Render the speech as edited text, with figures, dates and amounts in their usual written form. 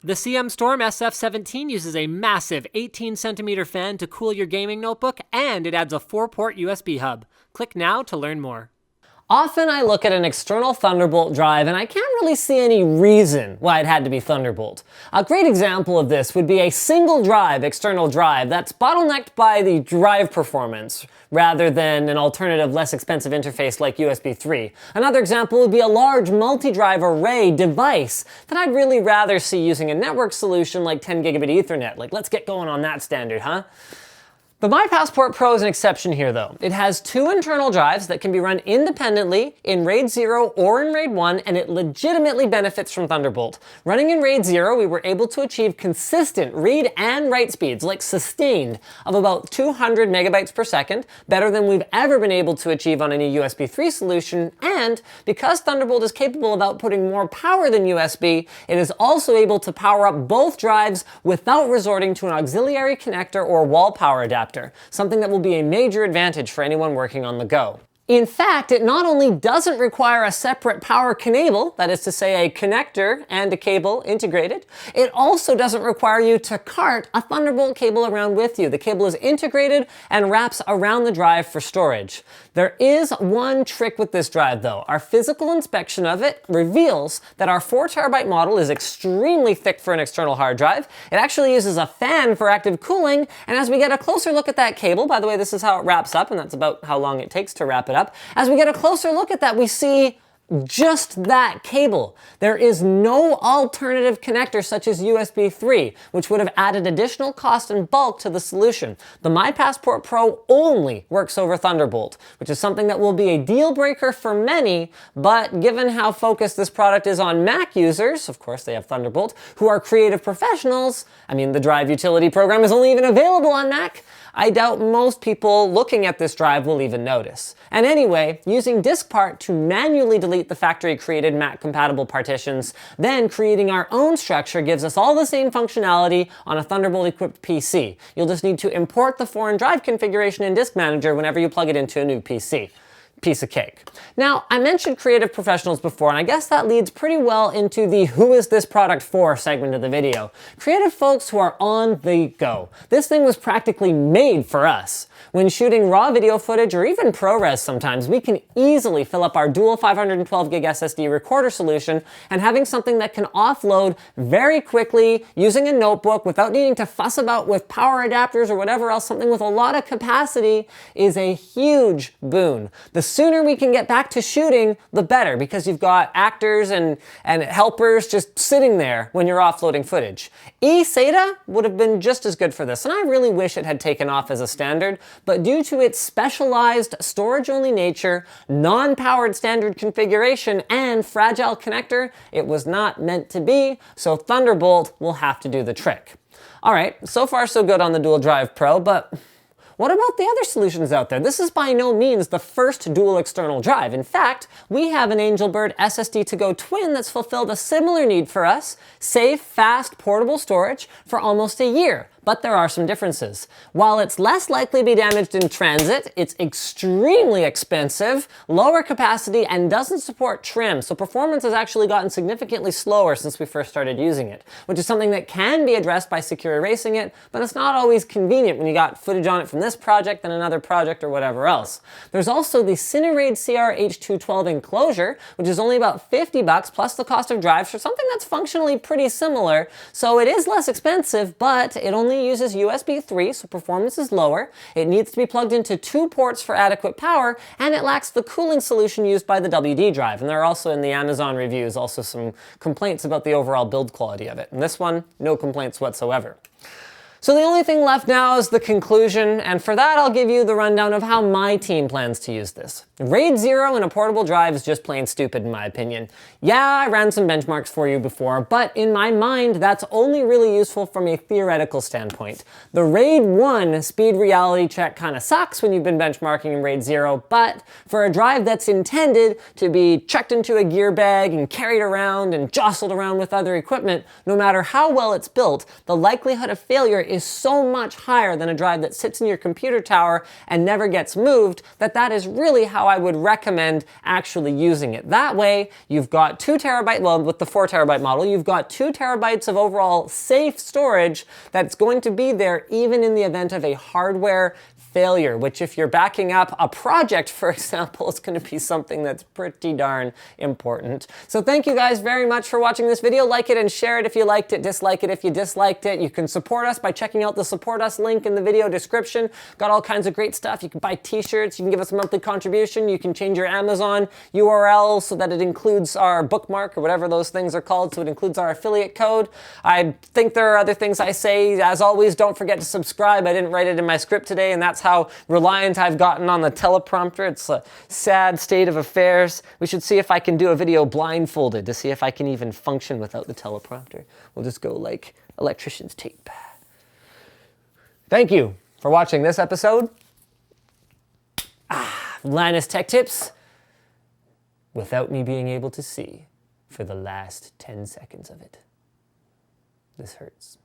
The CM Storm SF17 uses a massive 18cm fan to cool your gaming notebook, and it adds a 4-port USB hub. Click now to learn more. Often I look at an external Thunderbolt drive and I can't really see any reason why it had to be Thunderbolt. A great example of this would be a single drive, external drive, that's bottlenecked by the drive performance rather than an alternative, less expensive interface like USB 3. Another example would be a large multi-drive array device that I'd really rather see using a network solution like 10 gigabit Ethernet. Like, let's get going on that standard, huh? The My Passport Pro is an exception here though. It has 2 internal drives that can be run independently in RAID 0 or in RAID 1, and it legitimately benefits from Thunderbolt. Running in RAID 0, we were able to achieve consistent read and write speeds, like sustained, of about 200 megabytes per second, better than we've ever been able to achieve on any USB 3 solution, and because Thunderbolt is capable of outputting more power than USB, it is also able to power up both drives without resorting to an auxiliary connector or wall power adapter. Something that will be a major advantage for anyone working on the go. In fact, it not only doesn't require a separate power CONNABLE, that is to say a connector and a cable integrated, it also doesn't require you to cart a Thunderbolt cable around with you. The cable is integrated and wraps around the drive for storage. There is one trick with this drive though. Our physical inspection of it reveals that our 4TB model is extremely thick for an external hard drive. It actually uses a fan for active cooling, and as we get a closer look at that cable, by the way, this is how it wraps up, and that's about how long it takes to wrap it up. As we get a closer look at that, we see just that cable. There is no alternative connector such as USB 3, which would have added additional cost and bulk to the solution. The My Passport Pro only works over Thunderbolt, which is something that will be a deal breaker for many, but given how focused this product is on Mac users, of course they have Thunderbolt, who are creative professionals, I mean the drive utility program is only even available on Mac, I doubt most people looking at this drive will even notice. And anyway, using DiskPart to manually delete the factory created Mac compatible partitions, then creating our own structure gives us all the same functionality on a Thunderbolt equipped PC. You'll just need to import the foreign drive configuration in Disk Manager whenever you plug it into a new PC. Piece of cake. Now, I mentioned creative professionals before, and I guess that leads pretty well into the who is this product for segment of the video. Creative folks who are on the go. This thing was practically made for us. When shooting raw video footage or even ProRes sometimes, we can easily fill up our dual 512 gig SSD recorder solution, and having something that can offload very quickly using a notebook without needing to fuss about with power adapters or whatever else, something with a lot of capacity is a huge boon. The sooner we can get back to shooting, the better, because you've got actors and helpers just sitting there when you're offloading footage. eSATA would have been just as good for this, and I really wish it had taken off as a standard, but due to its specialized storage-only nature, non-powered standard configuration, and fragile connector, it was not meant to be, so Thunderbolt will have to do the trick. Alright, so far so good on the Dual Drive Pro, but what about the other solutions out there? This is by no means the first dual external drive. In fact, we have an Angelbird SSD2Go Twin that's fulfilled a similar need for us, safe, fast, portable storage for almost a year. But there are some differences. While it's less likely to be damaged in transit, it's extremely expensive, lower capacity, and doesn't support trim, so performance has actually gotten significantly slower since we first started using it, which is something that can be addressed by secure erasing it, but it's not always convenient when you got footage on it from this project and another project or whatever else. There's also the Cineraid CR-H212 enclosure, which is only about $50 plus the cost of drives for something that's functionally pretty similar, so it is less expensive, but it only uses USB 3, so performance is lower. It needs to be plugged into 2 ports for adequate power, and it lacks the cooling solution used by the WD drive. And there are also in the Amazon reviews also some complaints about the overall build quality of it. And this one, no complaints whatsoever. So the only thing left now is the conclusion, and for that I'll give you the rundown of how my team plans to use this. RAID 0 in a portable drive is just plain stupid in my opinion. Yeah, I ran some benchmarks for you before, but in my mind that's only really useful from a theoretical standpoint. The RAID 1 speed reality check kind of sucks when you've been benchmarking in RAID 0, but for a drive that's intended to be checked into a gear bag and carried around and jostled around with other equipment, no matter how well it's built, the likelihood of failure is so much higher than a drive that sits in your computer tower and never gets moved, that is really how I would recommend actually using it. That way, you've got 2 terabyte, well, with the 4 terabyte model, you've got 2 terabytes of overall safe storage that's going to be there even in the event of a hardware failure, which if you're backing up a project, for example, is going to be something that's pretty darn important. So thank you guys very much for watching this video. Like it and share it if you liked it, dislike it if you disliked it. You can support us by checking out the Support Us link in the video description. Got all kinds of great stuff. You can buy t-shirts, you can give us a monthly contribution, you can change your Amazon URL so that it includes our bookmark or whatever those things are called, so it includes our affiliate code. I think there are other things I say. As always, don't forget to subscribe. I didn't write it in my script today, and that's how reliant I've gotten on the teleprompter. It's a sad state of affairs. We should see if I can do a video blindfolded to see if I can even function without the teleprompter. We'll just go like electrician's tape. Thank you for watching this episode. Linus Tech Tips without me being able to see for the last 10 seconds of it. This hurts.